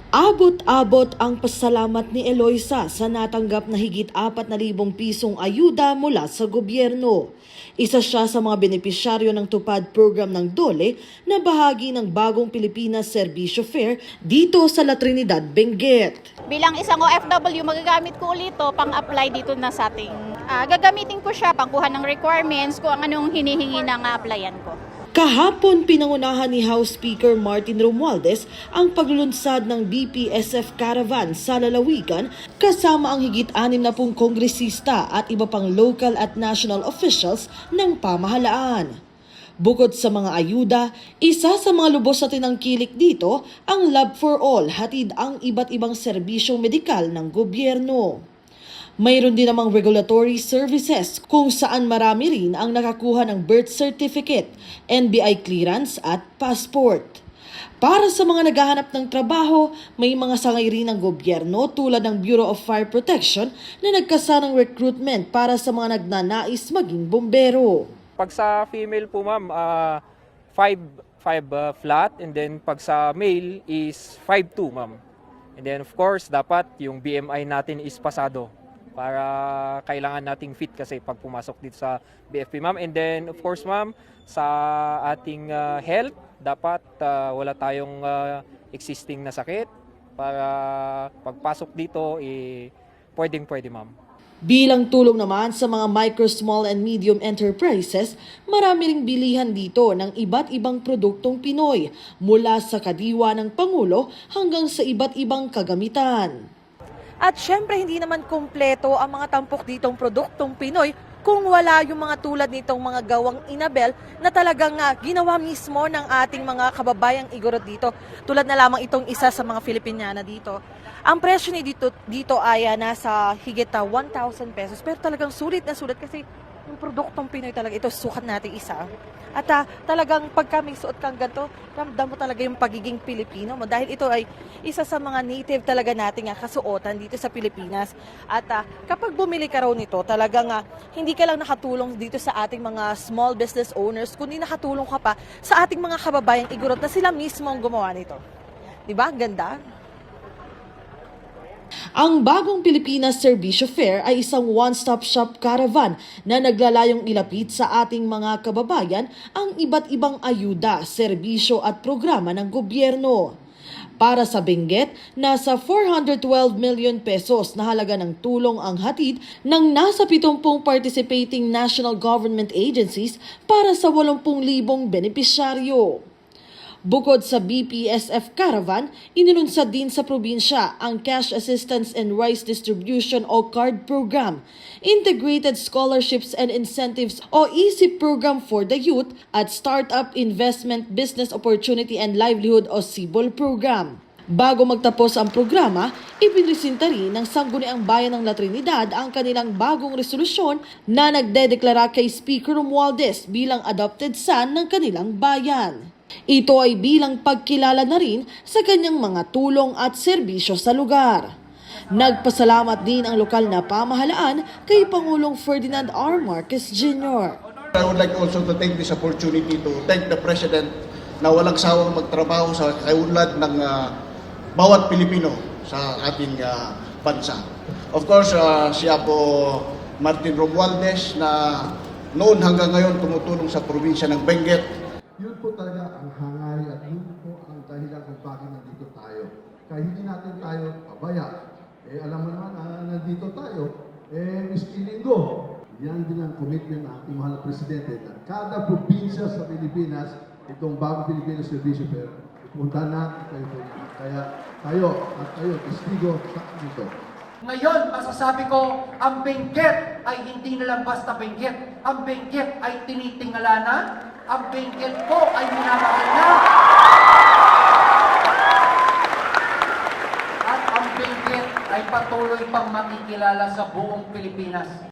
Abot-abot ang pasalamat ni Eloisa sa natanggap na higit 4,000 pisong ayuda mula sa gobyerno. Isa siya sa mga benepisyaryo ng tupad program ng DOLE na bahagi ng bagong Pilipinas Serbisyo Fair dito sa La Trinidad, Benguet. Bilang isang OFW, magagamit ko ulit ito pang-apply dito na sa ating. Gagamitin ko siya pangkuha ng requirements kung anong hinihingi ng applyan ko. Kahapon pinangunahan ni House Speaker Martin Romualdez ang paglulunsad ng BPSF Caravan sa lalawigan kasama ang higit 60 kongresista at iba pang local at national officials ng pamahalaan. Bukod sa mga ayuda, isa sa mga lubos na tinangkilik dito ang Love for All, hatid ang iba't ibang serbisyong medikal ng gobyerno. Mayroon din namang regulatory services kung saan marami rin ang nakakuha ng birth certificate, NBI clearance at passport. Para sa mga naghahanap ng trabaho, may mga sangay rin ng gobyerno tulad ng Bureau of Fire Protection na nagkasanang recruitment para sa mga nagnanais maging bombero. Pag sa female po ma'am, 5 flat, and then pag sa male is 5'2" ma'am. And then of course, dapat yung BMI natin is pasado para kailangan nating fit kasi pag pumasok dito sa BFP ma'am. And then of course ma'am, sa ating health, dapat wala tayong existing na sakit para pagpasok dito, pwedeng-pwede ma'am. Bilang tulong naman sa mga micro, small and medium enterprises, marami ring bilihan dito ng iba't ibang produktong Pinoy mula sa kadiwa ng Pangulo hanggang sa iba't ibang kagamitan. At syempre hindi naman kumpleto ang mga tampok ditong produktong Pinoy kung wala yung mga tulad nitong mga gawang inabel na talagang ginawa mismo ng ating mga kababayang igorot dito. Tulad na lamang itong isa sa mga Filipiniana dito. Ang presyo ni dito ay nasa higit 1,000 pesos, pero talagang sulit na sulit kasi yung produktong Pinoy talaga ito, sukat natin isa. At talagang pagka may suot kang ganito, ramdam mo talaga yung pagiging Pilipino mo dahil ito ay isa sa mga native talaga nating kasuotan dito sa Pilipinas. At kapag bumili ka raw nito, talagang hindi ka lang nakatulong dito sa ating mga small business owners, kundi nakatulong ka pa sa ating mga kababayang igorot na sila mismo ang gumawa nito. Diba? Ang ganda. Ang bagong Pilipinas Serbisyo Fair ay isang one-stop shop caravan na naglalayong ilapit sa ating mga kababayan ang iba't ibang ayuda, serbisyo at programa ng gobyerno. Para sa Benguet, nasa 412 million pesos na halaga ng tulong ang hatid ng nasa 70 participating national government agencies para sa 80,000 benepisyaryo. Bukod sa BPSF Caravan, inilunsad din sa probinsya ang Cash Assistance and Rice Distribution o CARD Program, Integrated Scholarships and Incentives o ESIP Program for the Youth at Startup Investment Business Opportunity and Livelihood o SIBOL Program. Bago magtapos ang programa, ipinresinta rin ng Sangguniang Bayan ng La Trinidad ang kanilang bagong resolusyon na nagdedeklara kay Speaker Romualdez bilang adopted son ng kanilang bayan. Ito ay bilang pagkilala na rin sa kanyang mga tulong at serbisyo sa lugar. Nagpasalamat din ang lokal na pamahalaan kay Pangulong Ferdinand R. Marcos Jr. I would like also to take this opportunity to thank the President na walang sawang magtrabaho sa kaunlad ng bawat Pilipino sa ating bansa. Of course, siya po Martin Romualdez na noon hanggang ngayon tumutulong sa probinsya ng Benguet. Yun po talaga ang hangarin at yun po ang dahilan kung bakit nandito tayo. Kaya hindi natin tayo pabaya. Alam mo naman, nandito tayo, miski linggo. Yan din ang commitment ng ating mahal na Presidente na kada probinsya sa Pilipinas, itong bagong Pilipinas Serbisyo Fair, ipuntahan natin kayo po. Kaya tayo at kayo, testigo sa dito. Ngayon, masasabi ko, ang Benguet ay hindi na lang basta Benguet. Ang Benguet ay tinitingalanan. Ang Benguet po ay minamahal na. At ang Benguet ay patuloy pang makikilala sa buong Pilipinas.